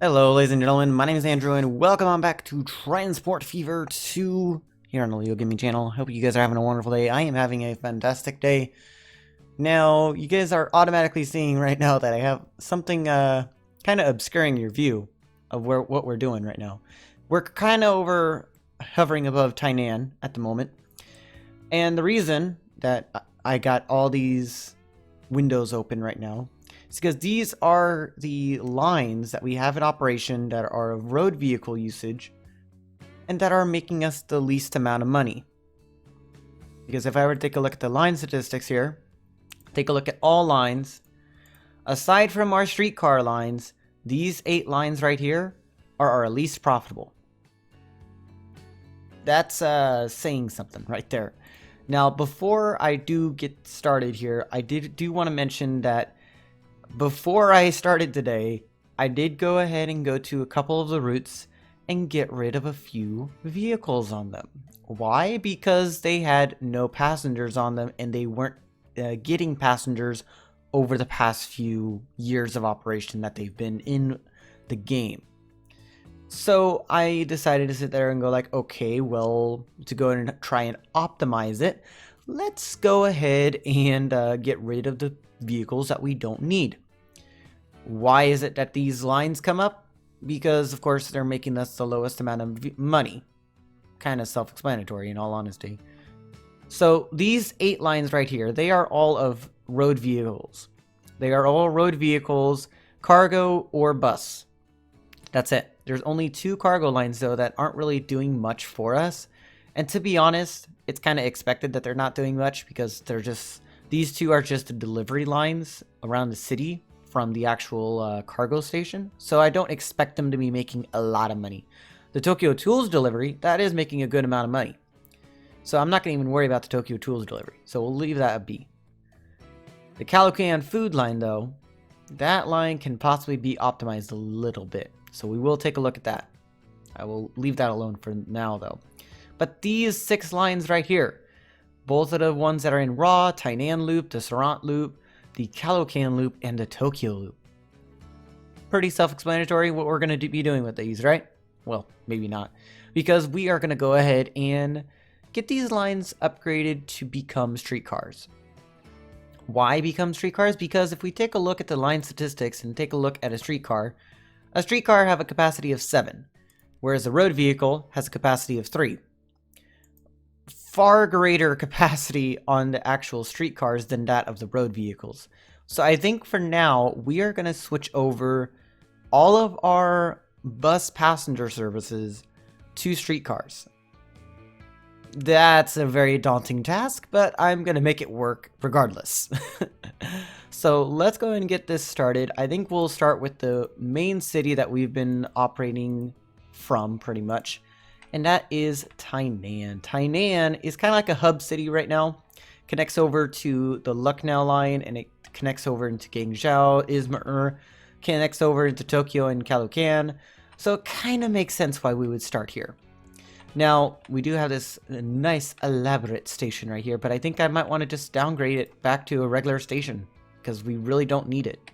Hello, ladies and gentlemen. My name is Andrew, and welcome on back to Transport Fever 2 here on the Leo Gaming channel. Hope you guys are having a wonderful day. I am having a fantastic day. Now, you guys are automatically seeing right now that I have something kind of obscuring your view of what we're doing right now. We're kind of hovering above Tyne at the moment, and the reason that I got all these windows open right now, it's because these are the lines that we have in operation that are of road vehicle usage and that are making us the least amount of money. Because if I were to take a look at the line statistics here, take a look at all lines, aside from our streetcar lines, these 8 lines right here are our least profitable. That's saying something right there. Now, before I do get started here, I do want to mention that before I started today, I did go ahead and go to a couple of the routes and get rid of a few vehicles on them. Why? Because they had no passengers on them and they weren't getting passengers over the past few years of operation that they've been in the game. So I decided to sit there and go like, okay, well, to go and try and optimize it, let's go ahead and get rid of the vehicles that we don't need. Why is it that these lines come up? Because, of course, they're making us the lowest amount of money. Kind of self-explanatory, in all honesty. So these 8 lines right here, they are all of road vehicles. They are all road vehicles, cargo or bus. That's it. There's only 2 cargo lines, though, that aren't really doing much for us. And to be honest, it's kind of expected that they're not doing much because these 2 are just the delivery lines around the city from the actual cargo station. So I don't expect them to be making a lot of money. The Tokyo Tools delivery, that is making a good amount of money. So I'm not going to even worry about the Tokyo Tools delivery. So we'll leave that a B. The Caloocan food line, though, that line can possibly be optimized a little bit. So we will take a look at that. I will leave that alone for now, though. But these 6 lines right here, both of the ones that are in Raw, Tyne loop, the Surat loop, the Caloocan loop, and the Tokyo loop. Pretty self-explanatory what we're going to be doing with these, right? Well, maybe not. Because we are going to go ahead and get these lines upgraded to become streetcars. Why become streetcars? Because if we take a look at the line statistics and take a look at a streetcar have a capacity of 7, whereas a road vehicle has a capacity of 3. Far greater capacity on the actual streetcars than that of the road vehicles. So I think for now, we are going to switch over all of our bus passenger services to streetcars. That's a very daunting task, but I'm going to make it work regardless. So let's go ahead and get this started. I think we'll start with the main city that we've been operating from pretty much. And that is Tyne. Tyne is kind of like a hub city right now. Connects over to the Lucknow line, and it connects over into Guangzhou, Izmir, connects over into Tokyo and Caloocan. So it kind of makes sense why we would start here. Now, we do have this nice elaborate station right here, but I think I might want to just downgrade it back to a regular station because we really don't need it.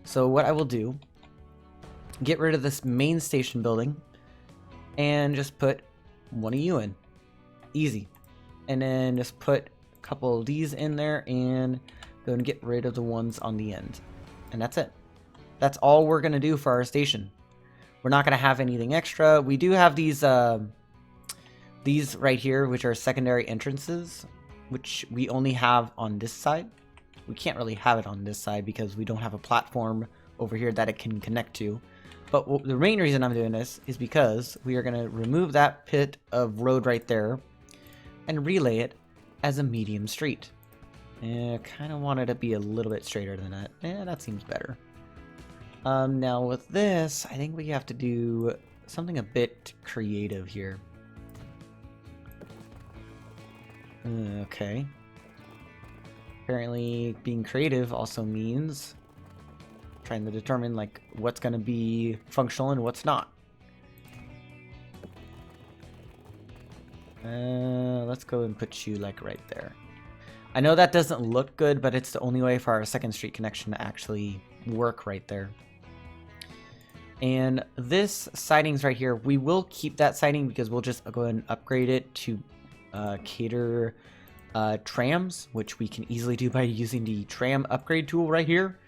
So what I will do, get rid of this main station building and just put one of you in. Easy. And then just put a couple of these in there and go and get rid of the ones on the end. And that's it. That's all we're going to do for our station. We're not going to have anything extra. We do have these right here, which are secondary entrances, which we only have on this side. We can't really have it on this side because we don't have a platform over here that it can connect to. But the main reason I'm doing this is because we are going to remove that pit of road right there and relay it as a medium street. I kind of want it to be a little bit straighter than that. That seems better. Now with this, I think we have to do something a bit creative here. Okay. Apparently being creative also means trying to determine like what's going to be functional and what's not. Let's go and put you like right there. I know that doesn't look good, but it's the only way for our second street connection to actually work right there. And this sidings right here, we will keep that siding because we'll just go ahead and upgrade it to cater trams, which we can easily do by using the tram upgrade tool right here.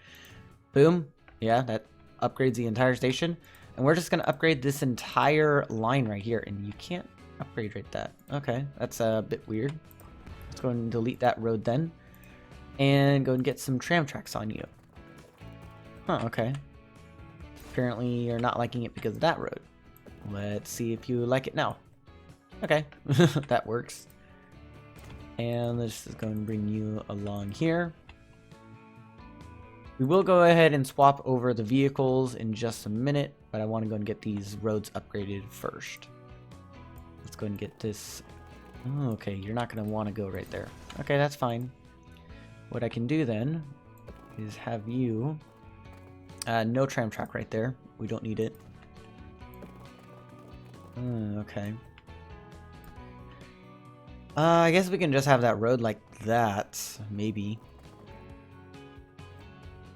Boom. Yeah, that upgrades the entire station. And we're just going to upgrade this entire line right here. And you can't upgrade right that. Okay, that's a bit weird. Let's go and delete that road then. And go and get some tram tracks on you. Huh, okay. Apparently you're not liking it because of that road. Let's see if you like it now. Okay, that works. And let's just go and bring you along here. We will go ahead and swap over the vehicles in just a minute, but I want to go and get these roads upgraded first. Let's go and get this. Oh, okay, you're not going to want to go right there. Okay, that's fine. What I can do then is have you... no tram track right there. We don't need it. Okay. I guess we can just have that road like that, maybe.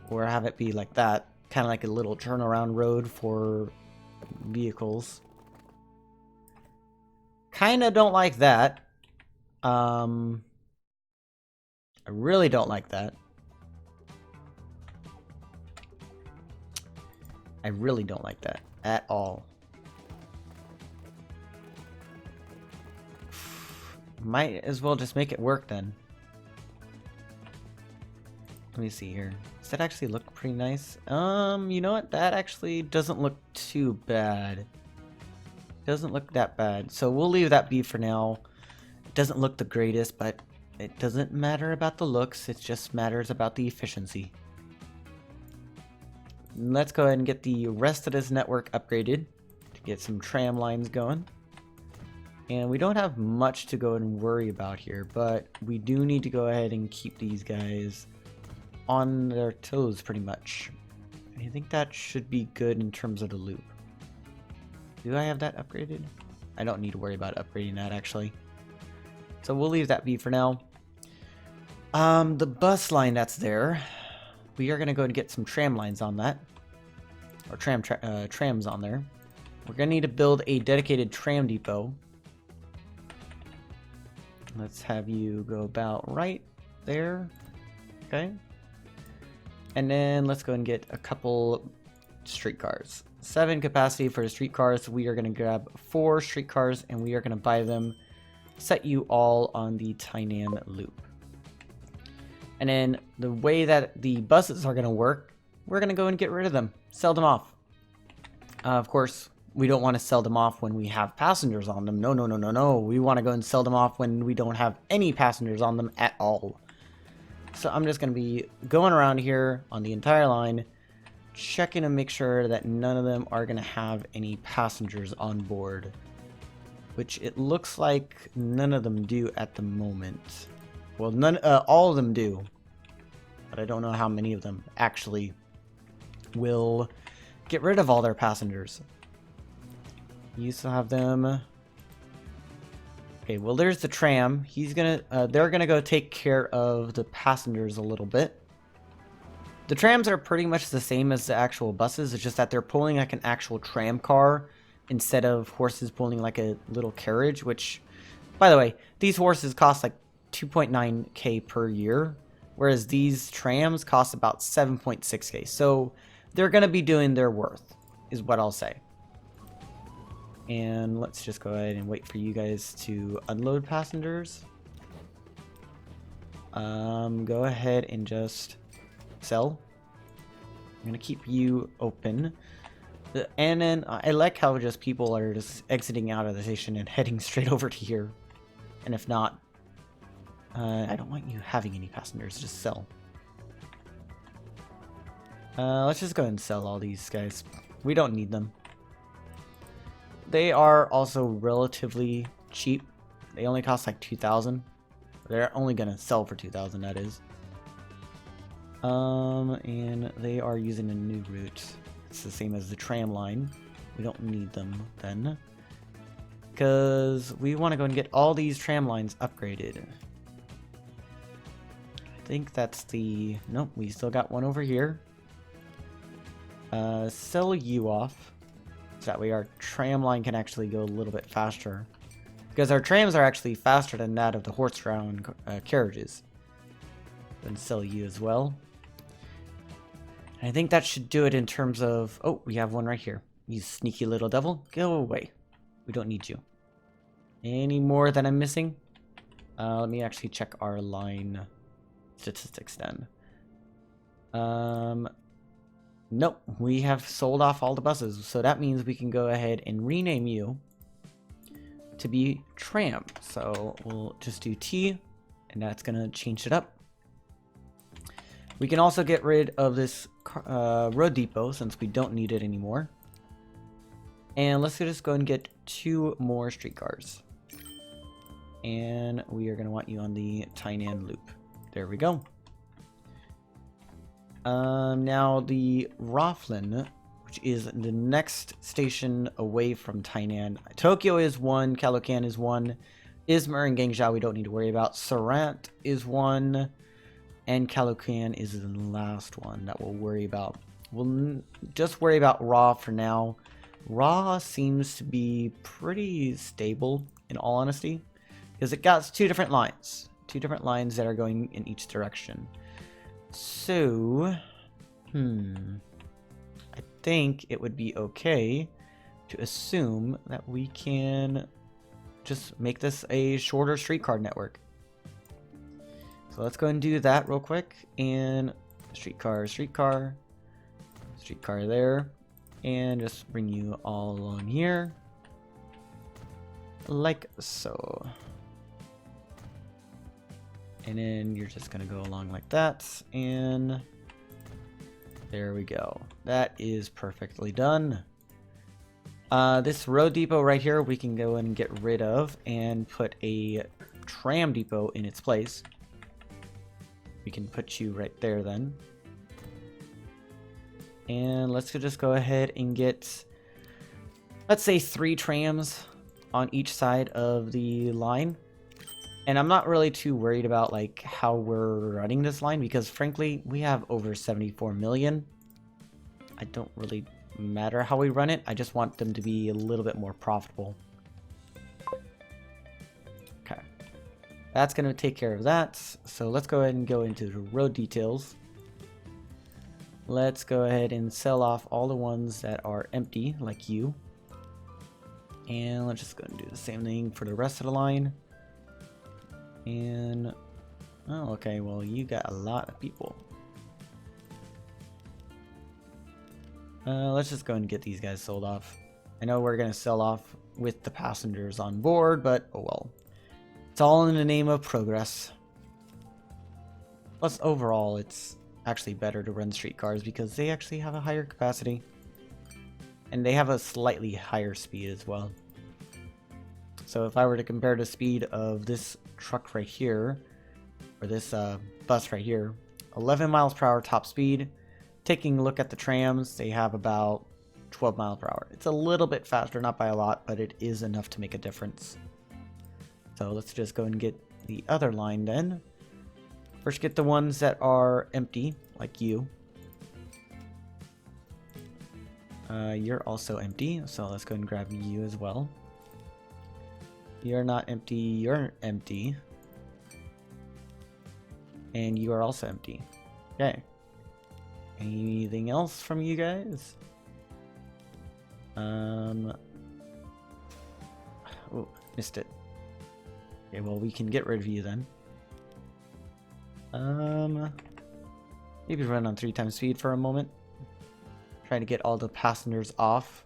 Or have it be like that. Kind of like a little turnaround road for vehicles. Kind of don't like that. I really don't like that. I really don't like that at all. Might as well just make it work then. Let me see here. Does that actually look pretty nice? You know what? That actually doesn't look too bad. Doesn't look that bad. So we'll leave that be for now. It doesn't look the greatest, but it doesn't matter about the looks. It just matters about the efficiency. Let's go ahead and get the rest of this network upgraded to get some tram lines going. And we don't have much to go and worry about here, but we do need to go ahead and keep these guys on their toes pretty much. I think that should be good in terms of the loop. Do I have that upgraded? I don't need to worry about upgrading that actually. So we'll leave that be for now. The bus line that's there, we are going to go and get some tram lines on that. Or trams on there. We're going to need to build a dedicated tram depot. Let's have you go about right there. Okay. And then let's go and get a couple streetcars. 7 capacity for the streetcars. We are going to grab 4 streetcars and we are going to buy them. Set you all on the Tyne loop. And then the way that the buses are going to work, we're going to go and get rid of them. Sell them off. Of course, we don't want to sell them off when we have passengers on them. No, no, no, no, no. We want to go and sell them off when we don't have any passengers on them at all. So I'm just going to be going around here on the entire line, checking to make sure that none of them are going to have any passengers on board. Which it looks like none of them do at the moment. Well, all of them do. But I don't know how many of them actually will get rid of all their passengers. You still have them. Okay, well there's the tram. They're gonna go take care of the passengers a little bit. The trams are pretty much the same as the actual buses. It's just that they're pulling like an actual tram car instead of horses pulling like a little carriage, which, by the way, these horses cost like 2.9k per year, whereas these trams cost about 7.6k. So they're going to be doing their worth, is what I'll say. And let's just go ahead and wait for you guys to unload passengers. Go ahead and just sell. I'm going to keep you open. And then I like how just people are just exiting out of the station and heading straight over to here. And if not, I don't want you having any passengers, just sell. Let's just go ahead and sell all these guys. We don't need them. They are also relatively cheap. They only cost like 2,000. They're only gonna sell for 2,000, that is. And they are using a new route. It's the same as the tram line. We don't need them then, because we want to go and get all these tram lines upgraded. I think that's the... Nope, we still got one over here. Sell you off. So that way our tram line can actually go a little bit faster. Because our trams are actually faster than that of the horse-drawn carriages. And sell you as well. And I think that should do it in terms of... Oh, we have one right here. You sneaky little devil. Go away. We don't need you. Any more that I'm missing? Let me actually check our line statistics then. Nope, we have sold off all the buses, so that means we can go ahead and rename you to be tram. So we'll just do T, and that's gonna change it up. We can also get rid of this road depot since we don't need it anymore. And let's just go and get 2 more streetcars. And we are gonna want you on the Tyne loop. There we go. Now the Raflin, which is the next station away from Tyne. Tokyo is 1, Caloocan is 1, Izmir and Guangzhou we don't need to worry about. Surat is 1, and Caloocan is the last one that we'll worry about. We'll just worry about Ra for now. Ra seems to be pretty stable, in all honesty, because it got 2 different lines. 2 different lines that are going in each direction. So, I think it would be okay to assume that we can just make this a shorter streetcar network. So let's go and do that real quick. And streetcar, streetcar, streetcar there. And just bring you all along here. Like so. And then you're just gonna go along like that, and there we go. That is perfectly done. This road depot right here we can go and get rid of and put a tram depot in its place. We can put you right there then. And let's just go ahead and get, let's say 3 trams on each side of the line. And I'm not really too worried about like how we're running this line because frankly we have over 74 million. I don't really matter how we run it. I just want them to be a little bit more profitable. Okay. That's going to take care of that. So let's go ahead and go into the road details. Let's go ahead and sell off all the ones that are empty like you. And let's just go and do the same thing for the rest of the line. And, oh, okay, well, you got a lot of people. Let's just go and get these guys sold off. I know we're going to sell off with the passengers on board, but oh well. It's all in the name of progress. Plus, overall, it's actually better to run streetcars because they actually have a higher capacity. And they have a slightly higher speed as well. So if I were to compare the speed of this truck right here, or this bus right here, 11 miles per hour top speed. Taking a look at the trams, they have about 12 miles per hour. It's a little bit faster, not by a lot, but it is enough to make a difference. So let's just go and get the other line then. First get the ones that are empty, like you. You're also empty, so let's go and grab you as well. You're not empty, you're empty. And you are also empty. Okay. Anything else from you guys? Oh, missed it. Okay, well we can get rid of you then. Maybe run on 3 times speed for a moment. Try to get all the passengers off.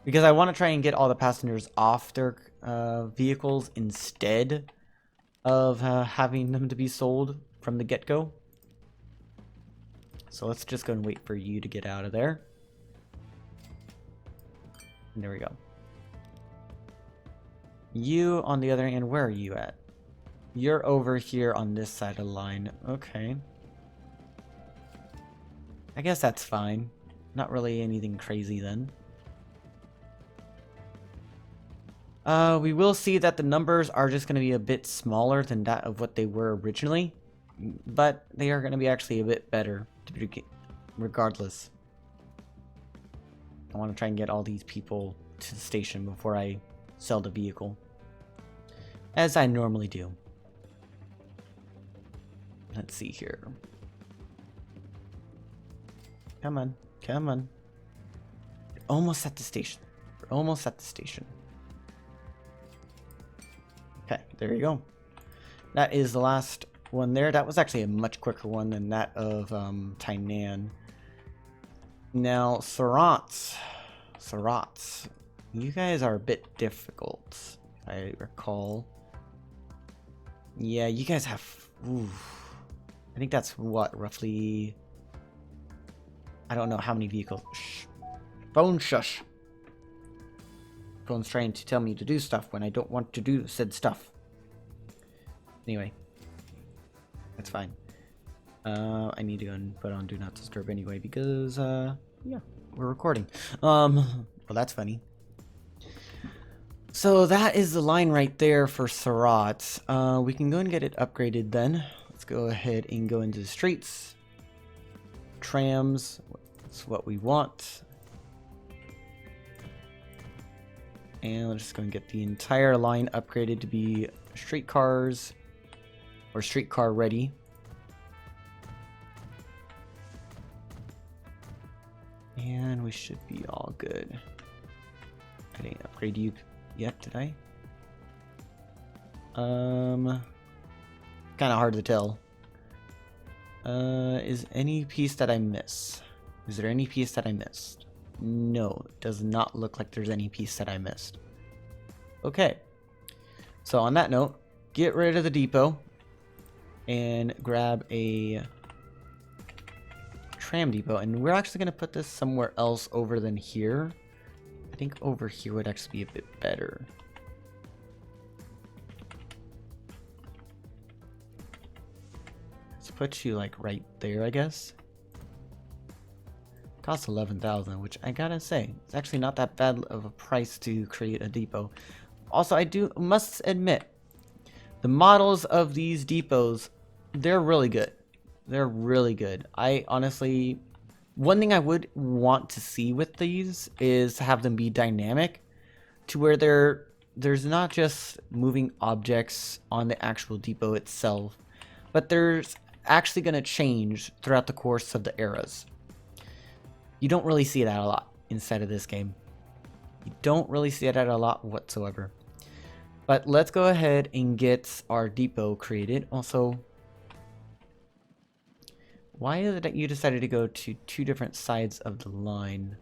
Because I want to try and get all the passengers off their vehicles instead of having them to be sold from the get-go. So let's just go and wait for you to get out of there. And there we go. You, on the other hand, where are you at? You're over here on this side of the line. Okay. I guess that's fine. Not really anything crazy then. We will see that the numbers are just going to be a bit smaller than that of what they were originally. But they are going to be actually a bit better, regardless. I want to try and get all these people to the station before I sell the vehicle, as I normally do. Let's see here. Come on, come on. We're almost at the station. We're almost at the station. Okay, there you go. That is the last one there. That was actually a much quicker one than that of Tyne. Now, Surat. You guys are a bit difficult, if I recall. Yeah, you guys have... Ooh, I think that's what, roughly... I don't know how many vehicles. Shh. Phone shush. Phone's trying to tell me to do stuff when I don't want to do said stuff. Anyway. That's fine. I need to go and put on Do Not Disturb anyway because, yeah, we're recording. Well, that's funny. So that is the line right there for Surat. We can go and get it upgraded then. Let's go ahead and go into the streets. Trams. That's what we want. And let's just go and get the entire line upgraded to be streetcars or streetcar ready. And we should be all good. I didn't upgrade you yet, did I? Kind of hard to tell. Is any piece that I miss? Is there any piece that I missed? No, it does not look like there's any piece that I missed. Okay. So on that note, get rid of the depot and grab a tram depot. And we're actually going to put this somewhere else over than here. I think over here would actually be a bit better. Let's put you like right there, I guess. Costs 11,000, which I gotta say, it's actually not that bad of a price to create a depot. Also, I must admit, the models of these depots, they're really good. They're really good. I honestly, one thing I would want to see with these is to have them be dynamic, to where there's not just moving objects on the actual depot itself, but there's actually going to change throughout the course of the eras. You don't really see that a lot inside of this game. You don't really see that a lot whatsoever. But let's go ahead and get our depot created. Also, why is it that you decided to go to two different sides of the line?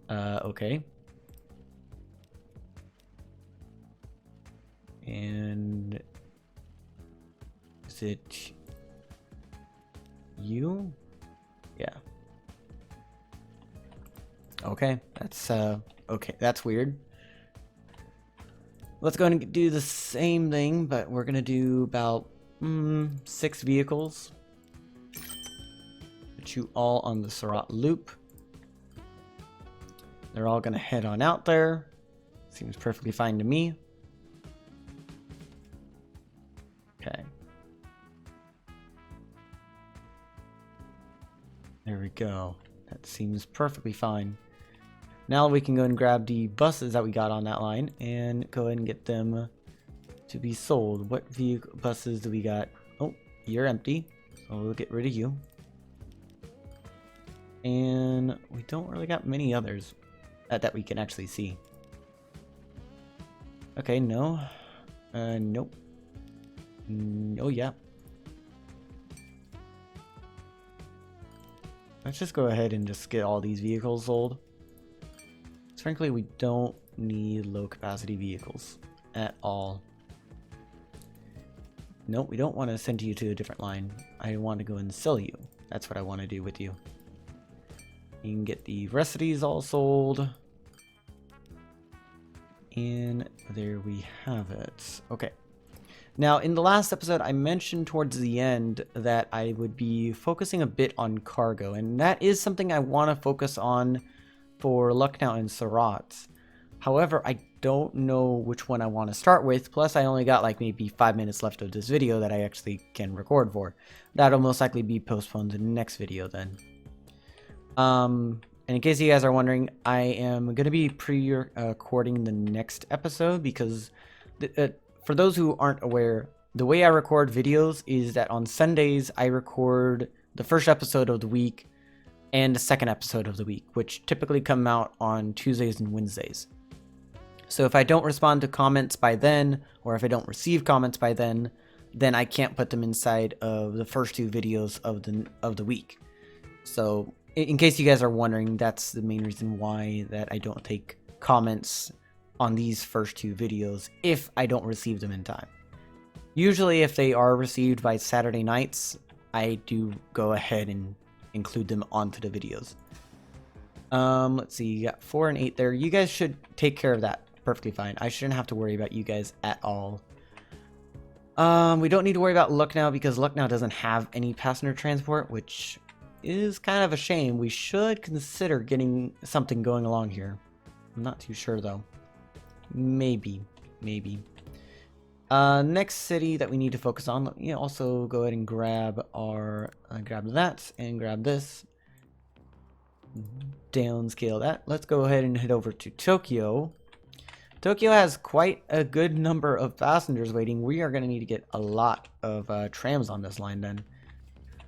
Okay. And is it you? Yeah. Okay, that's okay, that's weird. Let's go and do the same thing, but we're gonna do about 6 vehicles. Put you all on the Surat loop. They're all gonna head on out there. Seems perfectly fine to me. Okay. There we go. That seems perfectly fine. Now we can go and grab the buses that we got on that line and go ahead and get them to be sold. What buses do we got? Oh, you're empty. So we'll get rid of you. And we don't really got many others that we can actually see. Okay, no. Nope. Oh, yeah. Let's just go ahead and just get all these vehicles sold. Frankly, we don't need low capacity vehicles at all. Nope, we don't want to send you to a different line. I want to go and sell you. That's what I want to do with you. You can get the rest of these all sold. And there we have it. Okay. Now, in the last episode, I mentioned towards the end that I would be focusing a bit on cargo. And that is something I want to focus on for Lucknow and Surat. However, I don't know which one I want to start with. Plus, I only got like maybe 5 minutes left of this video that I actually can record for. That'll most likely be postponed to the next video then. And in case you guys are wondering, I am going to be pre-recording the next episode because for those who aren't aware, the way I record videos is that on Sundays, I record the first episode of the week and the second episode of the week, which typically come out on Tuesdays and Wednesdays. So if I don't respond to comments by then, or if I don't receive comments by then I can't put them inside of the first two videos of the week. So in case you guys are wondering, that's the main reason why that I don't take comments on these first two videos if I don't receive them in time. Usually if they are received by Saturday nights, I do go ahead and include them onto the videos. Let's see, you got 4 and 8 there. You guys should take care of that perfectly fine. I shouldn't have to worry about you guys at all. We don't need to worry about Lucknow because Lucknow doesn't have any passenger transport, which is kind of a shame. We should consider getting something going along here. I'm not too sure though. Maybe. Next city that we need to focus on. Let me also go ahead and grab our grab that and grab this. Downscale that. Let's go ahead and head over to Tokyo. Tokyo has quite a good number of passengers waiting. We are going to need to get a lot of trams on this line then.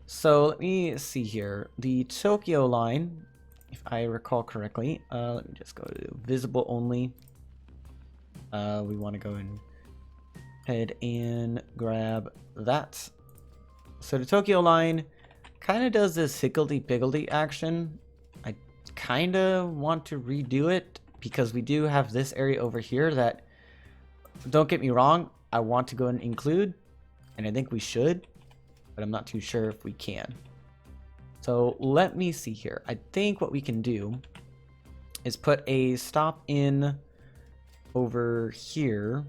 So let me see here. The Tokyo line, if I recall correctly, let me just go to visible only. We want to go and head and grab that. So the Tokyo line kind of does this higgledy-piggledy action. I kind of want to redo it because we do have this area over here that, don't get me wrong, I want to go and include, and I think we should, but I'm not too sure if we can. So let me see here. I think what we can do is put a stop in over here.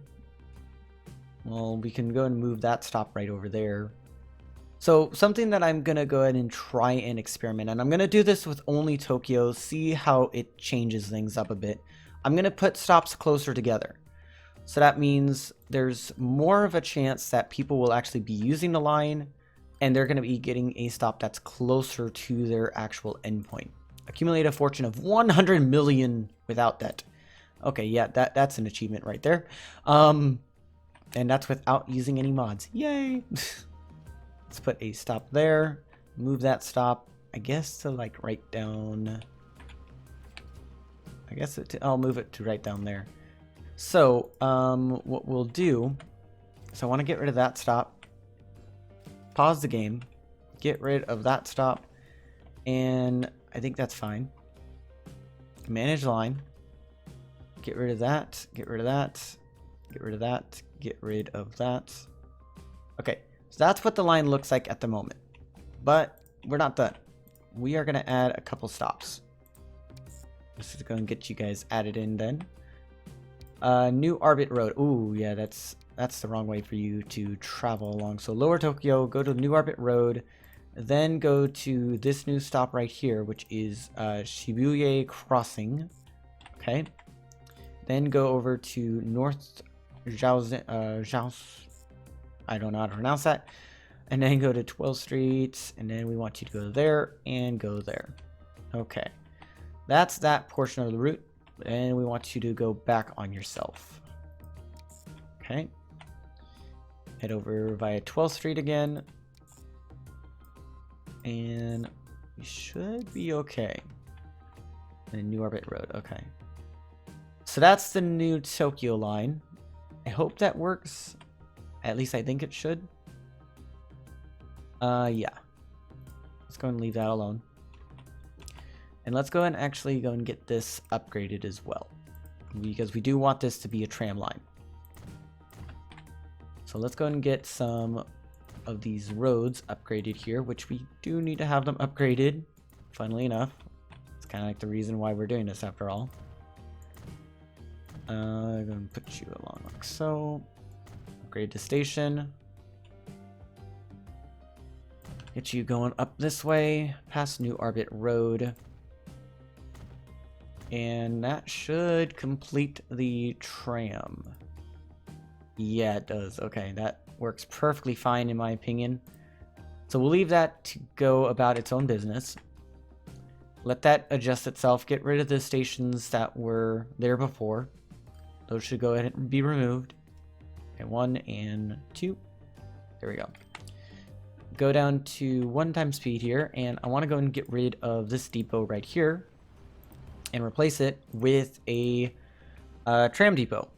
Well, we can go and move that stop right over there. So something that I'm going to go ahead and try and experiment, and I'm going to do this with only Tokyo, see how it changes things up a bit. I'm going to put stops closer together. So that means there's more of a chance that people will actually be using the line, and they're going to be getting a stop that's closer to their actual endpoint. Accumulate a fortune of 100 million without debt. Okay, yeah, that's an achievement right there. And that's without using any mods. Yay! Let's put a stop there. Move that stop, I guess, to like right down. I guess I'll move it to right down there. So what we'll do, so I want to get rid of that stop. Pause the game. Get rid of that stop. And I think that's fine. Manage line. Get rid of that. Get rid of that. Get rid of that. Get rid of that. Okay. So that's what the line looks like at the moment. But we're not done. We are going to add a couple stops. Let's just go and get you guys added in then. New Orbit Road. Ooh, yeah, that's the wrong way for you to travel along. So Lower Tokyo, go to New Orbit Road, then go to this new stop right here, which is Shibuya Crossing. Okay. Then go over to North Zhaoz. I don't know how to pronounce that. And then go to 12th Street, and then we want you to go there and go there. Okay. That's that portion of the route, and we want you to go back on yourself. Okay. Head over via 12th Street again. And we should be okay. And New Orbit Road, okay. So that's the new Tokyo line. I hope that works. At least I think it should. Yeah. Let's go and leave that alone. And let's go and actually go and get this upgraded as well. Because we do want this to be a tram line. So let's go and get some of these roads upgraded here, which we do need to have them upgraded, funnily enough. It's kind of like the reason why we're doing this after all. I'm going to put you along like so. Upgrade the station. Get you going up this way, past New Orbit Road. And that should complete the tram. Yeah, it does. Okay, that works perfectly fine in my opinion. So we'll leave that to go about its own business. Let that adjust itself. Get rid of the stations that were there before. Those should go ahead and be removed. Okay, 1 and 2. There we go. Go down to 1 times speed here, and I want to go and get rid of this depot right here and replace it with a tram depot.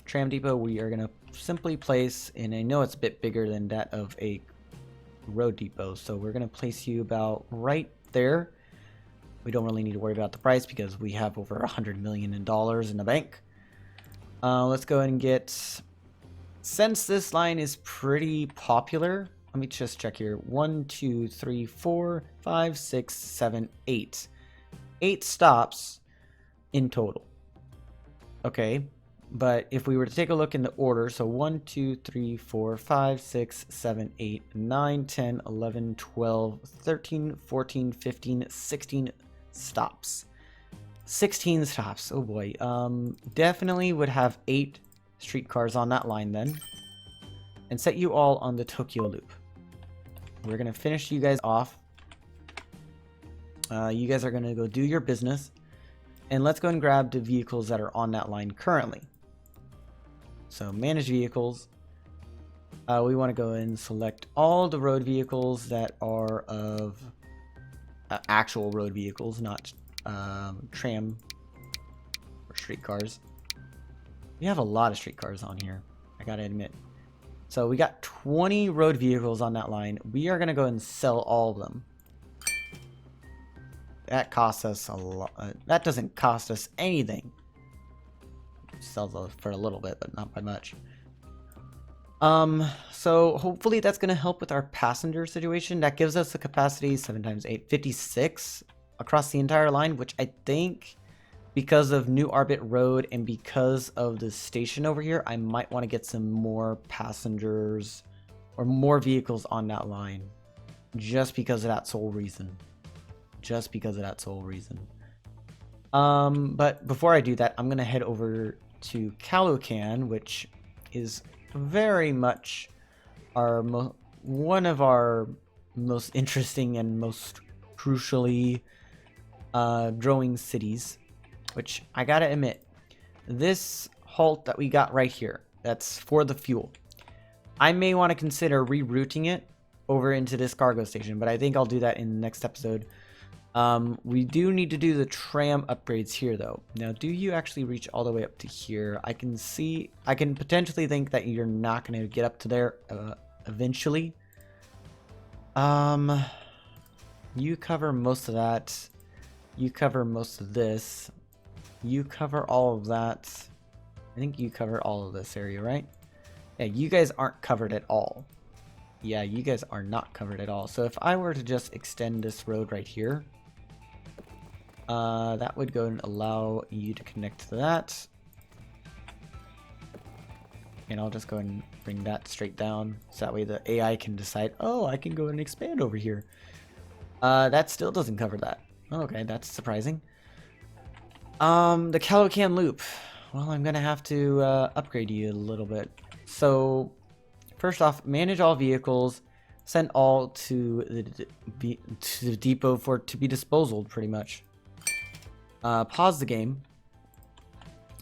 Tram depot we are going to simply place, and I know it's a bit bigger than that of a road depot, so we're going to place you about right there. We don't really need to worry about the price because we have over $100 million in the bank. Let's go ahead and get, since this line is pretty popular, let me just check here. 1, 2, 3, 4, 5, 6, 7, 8. 8 stops in total. Okay, but if we were to take a look in the order, so 1, 2, 3, 4, 5, 6, 7, 8, 9, 10, 11, 12, 13, 14, 15, 16 stops. 16 stops. Oh boy. Definitely would have 8 streetcars on that line then. And set you all on the Tokyo loop. We're going to finish you guys off. You guys are going to go do your business. And let's go and grab the vehicles that are on that line currently. So manage vehicles. We want to go and select all the road vehicles that are of actual road vehicles, not tram or streetcars. We have a lot of streetcars on here, I gotta admit. So we got 20 road vehicles on that line. We are gonna go and sell all of them. That costs us a lot. That doesn't cost us anything. Sells for a little bit, but not by much. So hopefully that's going to help with our passenger situation. That gives us a capacity 7 times 8, 56 across the entire line, which I think because of New Arbit Road and because of the station over here, I might want to get some more passengers or more vehicles on that line just because of that sole reason. Just because of that sole reason. But before I do that, I'm going to head over to Caloocan, which is very much our one of our most interesting and most crucially growing cities, which I gotta admit, this halt that we got right here, that's for the fuel. I may want to consider rerouting it over into this cargo station, but I think I'll do that in the next episode. We do need to do the tram upgrades here though. Now, do you actually reach all the way up to here? I can potentially think that you're not going to get up to there eventually. You cover most of that. You cover most of this. You cover all of that. I think you cover all of this area, right? Yeah, you guys aren't covered at all. Yeah, you guys are not covered at all. So if I were to just extend this road right here, that would go and allow you to connect to that. And I'll just go and bring that straight down. So that way the AI can decide, oh, I can go and expand over here. That still doesn't cover that. Okay, that's surprising. The Caloocan loop. Well, I'm going to have to upgrade you a little bit. So, first off, manage all vehicles. Send all to the depot to be disposed, pretty much. Pause the game.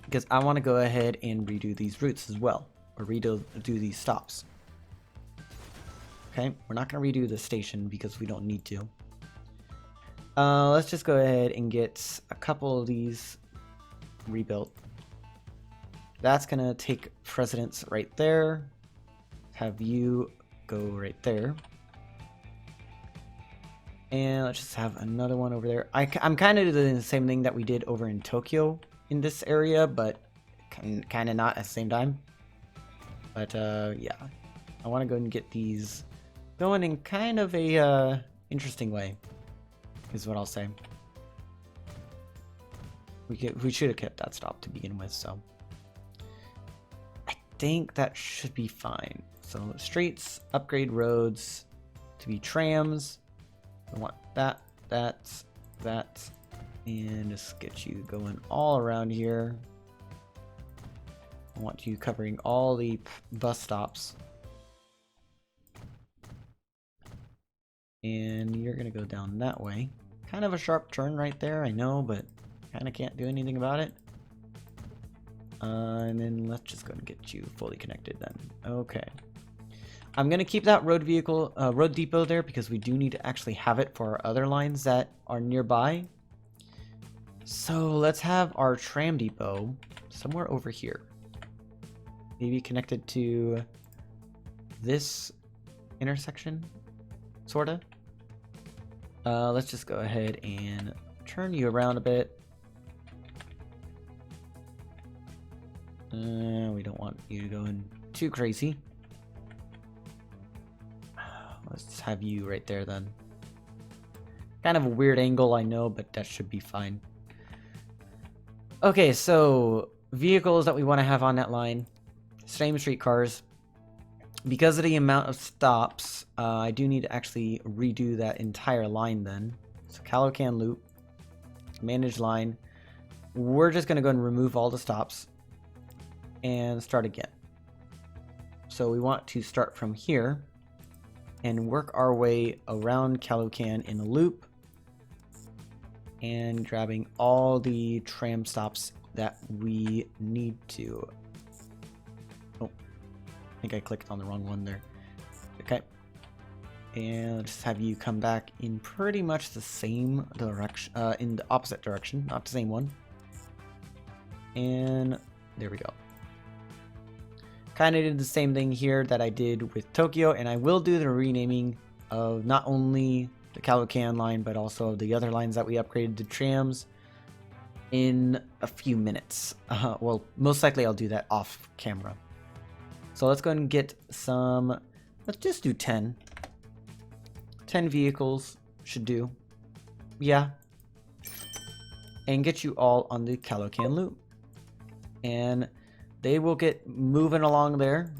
Because I want to go ahead and redo these routes as well. Or do these stops. Okay, we're not going to redo the station because we don't need to. Let's just go ahead and get a couple of these rebuilt. That's going to take precedence right there. Have you go right there. And let's just have another one over there. I'm kind of doing the same thing that we did over in Tokyo in this area, but kind of not at the same time. But yeah, I want to go and get these going in kind of a interesting way, is what I'll say. We should have kept that stop to begin with, so I think that should be fine. So streets, upgrade roads to be trams. I want that, and just get you going all around here. I want you covering all the bus stops. And you're gonna go down that way. Kind of a sharp turn right there, I know, but kind of can't do anything about it. And then let's just go and get you fully connected then. Okay. I'm going to keep that road depot there because we do need to actually have it for our other lines that are nearby. So let's have our tram depot somewhere over here. Maybe connected to this intersection, sorta. Let's just go ahead and turn you around a bit. We don't want you going too crazy. Let's have you right there then. Kind of a weird angle, I know, but that should be fine. Okay, so vehicles that we want to have on that line. Same streetcars. Because of the amount of stops, I do need to actually redo that entire line then. So Caloocan loop, manage line. We're just going to go and remove all the stops and start again. So we want to start from here and work our way around Caloocan in a loop and grabbing all the tram stops that we need to. Oh, I think I clicked on the wrong one there. Okay. And let's have you come back in pretty much the same direction, in the opposite direction, not the same one. And there we go. Kind of did the same thing here that I did with Tokyo, and I will do the renaming of not only the Caloocan line, but also the other lines that we upgraded to trams in a few minutes. Well, most likely I'll do that off camera. So let's go ahead and get some, let's just do 10. 10 vehicles should do. Yeah. And get you all on the Caloocan loop. And they will get moving along there.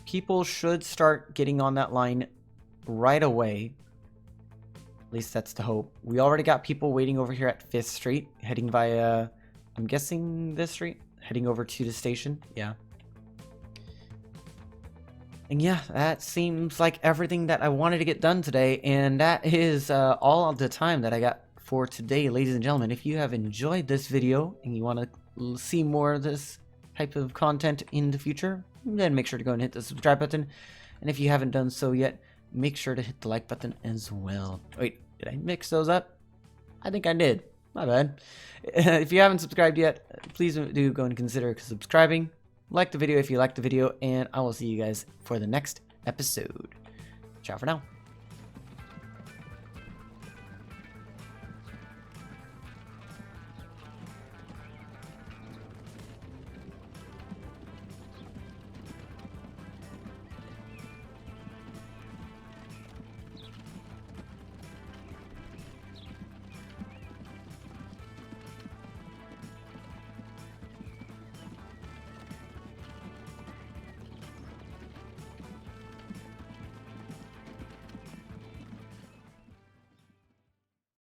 People should start getting on that line right away. At least that's the hope. We already got people waiting over here at 5th Street, heading via, I'm guessing this street, heading over to the station. Yeah. And yeah, that seems like everything that I wanted to get done today. And that is all of the time that I got for today, ladies and gentlemen. If you have enjoyed this video and you want to see more of this type of content in the future, then make sure to go and hit the subscribe button. And if you haven't done so yet, make sure to hit the like button as well. Wait, did I mix those up? I think I did. My bad. If you haven't subscribed yet, please do go and consider subscribing. Like the video if you liked the video, and I will see you guys for the next episode. Ciao for now.